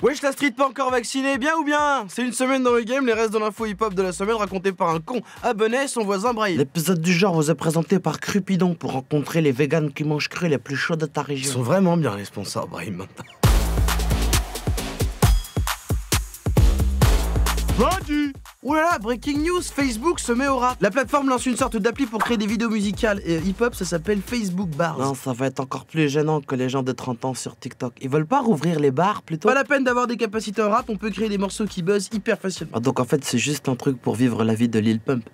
Wesh la street pas encore vaccinée, bien ou bien? C'est une semaine dans le game, les restes de l'info hip-hop de la semaine raconté par un con abonné, son voisin Brahim. L'épisode du genre vous est présenté par Cupidon pour rencontrer les véganes qui mangent cru les plus chauds de ta Ils région. sont vraiment bien les sponsors Brahim maintenant. Ouh là là, breaking news, Facebook se met au rap. La plateforme lance une sorte d'appli pour créer des vidéos musicales et hip-hop, ça s'appelle Facebook Bars. Non, ça va être encore plus gênant que les gens de 30 ans sur TikTok. Ils veulent pas rouvrir les bars plutôt? Pas la peine d'avoir des capacités en rap, on peut créer des morceaux qui buzzent hyper facilement. Ah, donc en fait c'est juste un truc pour vivre la vie de Lil Pump.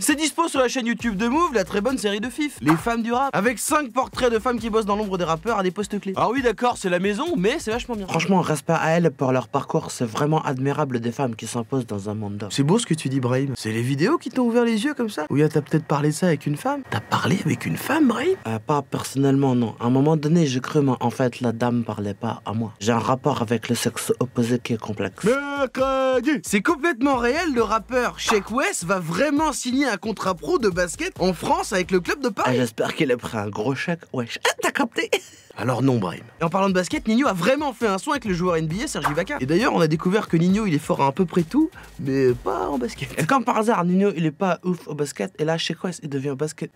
C'est dispo sur la chaîne YouTube de Move, la très bonne série de FIF, les femmes du rap, avec 5 portraits de femmes qui bossent dans l'ombre des rappeurs à des postes clés. Ah oui d'accord, c'est la maison, mais c'est vachement bien. Franchement, respect à elles pour leur parcours, c'est vraiment admirable des femmes qui s'imposent dans un monde d'hommes. C'est beau ce que tu dis Brahim. C'est les vidéos qui t'ont ouvert les yeux comme ça? Ou bien t'as peut-être parlé de ça avec une femme? T'as parlé avec une femme Brahim? Pas personnellement, non. À un moment donné, j'ai cru, mais en fait, la dame parlait pas à moi. J'ai un rapport avec le sexe opposé qui est complexe. Mercredi. C'est complètement réel, le rappeur Sheck Wes va vraiment signer un contrat pro de basket en France avec le club de Ah, Paris. j'espère qu'il a pris un gros chèque. Wesh, t'as capté? Alors non Brahim. Et en parlant de basket, Nino a vraiment fait un son avec le joueur NBA Serge Ibaka. Et d'ailleurs, on a découvert que Nino il est fort à peu près tout, mais pas en basket. Et comme par hasard, Nino, il est pas ouf au basket, et là, chez quoi il devient basket.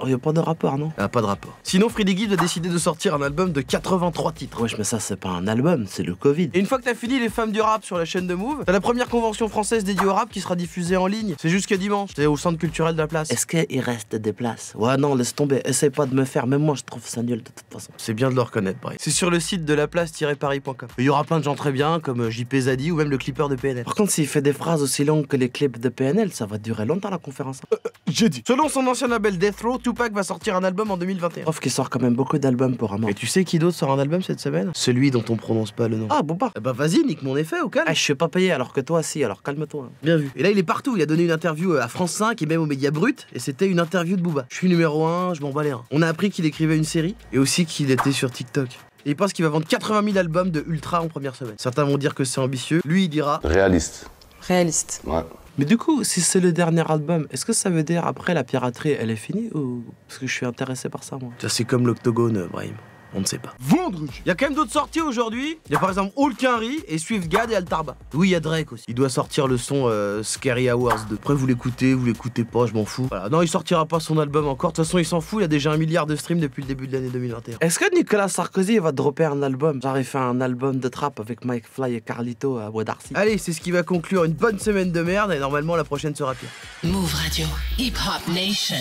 Il y a pas de rapport, non? Ah, pas de rapport. Sinon, Freddy Gibbs a décidé de sortir un album de 83 titres. Wesh, mais ça, c'est pas un album, c'est le Covid. Et une fois que t'as fini les femmes du rap sur la chaîne de Move, t'as la première convention française dédiée au rap qui sera diffusée en ligne. C'est jusqu'à dimanche, c'est au centre culturel de la place. Est-ce qu'il reste des places? Ouais, non, laisse tomber, essaye pas de me faire, même moi, je trouve ça nul de toute façon. C'est bien de le reconnaître, Brahim. C'est sur le site de laplace-paris.com. Il y aura plein de gens très bien, comme JP Zadi ou même le clipper de PNL. Par contre, s'il fait des phrases aussi longues que les clips de PNL, ça va durer longtemps la conférence. J'ai dit. Selon son ancien label Death Row, Tupac va sortir un album en 2021. Sauf qu'il sort quand même beaucoup d'albums pour un mort. Et tu sais qui d'autre sort un album cette semaine? Celui dont on prononce pas le nom. Ah, bon pas. Bah vas-y, nique mon effet, au calme. Ah, je suis pas payé alors que toi, si, alors calme-toi. Bien vu. Et là, il est partout. Il a donné une interview à France 5 et même aux médias bruts. Et c'était une interview de Booba. Je suis numéro 1, je m'en bats les reins. On a appris qu'il écrivait une série et aussi qu'il était sur TikTok. Et il pense qu'il va vendre 80 000 albums de Ultra en première semaine. Certains vont dire que c'est ambitieux. Lui, il dira Réaliste. Réaliste. Ouais. Mais du coup, si c'est le dernier album, est-ce que ça veut dire après la piraterie, elle est finie ou... Parce que je suis intéressé par ça, moi. ça, c'est comme l'Octogone, Brahim. On ne sait pas. Vendredi. Il y a quand même d'autres sorties aujourd'hui. Il y a par exemple Hulk Henry et Swiftgad et Altarba. Oui, il y a Drake aussi. Il doit sortir le son Scary Hours 2. Après, vous l'écoutez pas, je m'en fous. Voilà. Non, il sortira pas son album encore. De toute façon, il s'en fout. Il a déjà 1 milliard de streams depuis le début de l'année 2021. Est-ce que Nicolas Sarkozy va dropper un album? Genre, il fait un album de trap avec Mike Fly et Carlito à Bois d'Arcy. Allez, c'est ce qui va conclure une bonne semaine de merde et normalement la prochaine sera pire. Move Radio, Hip Hop Nation.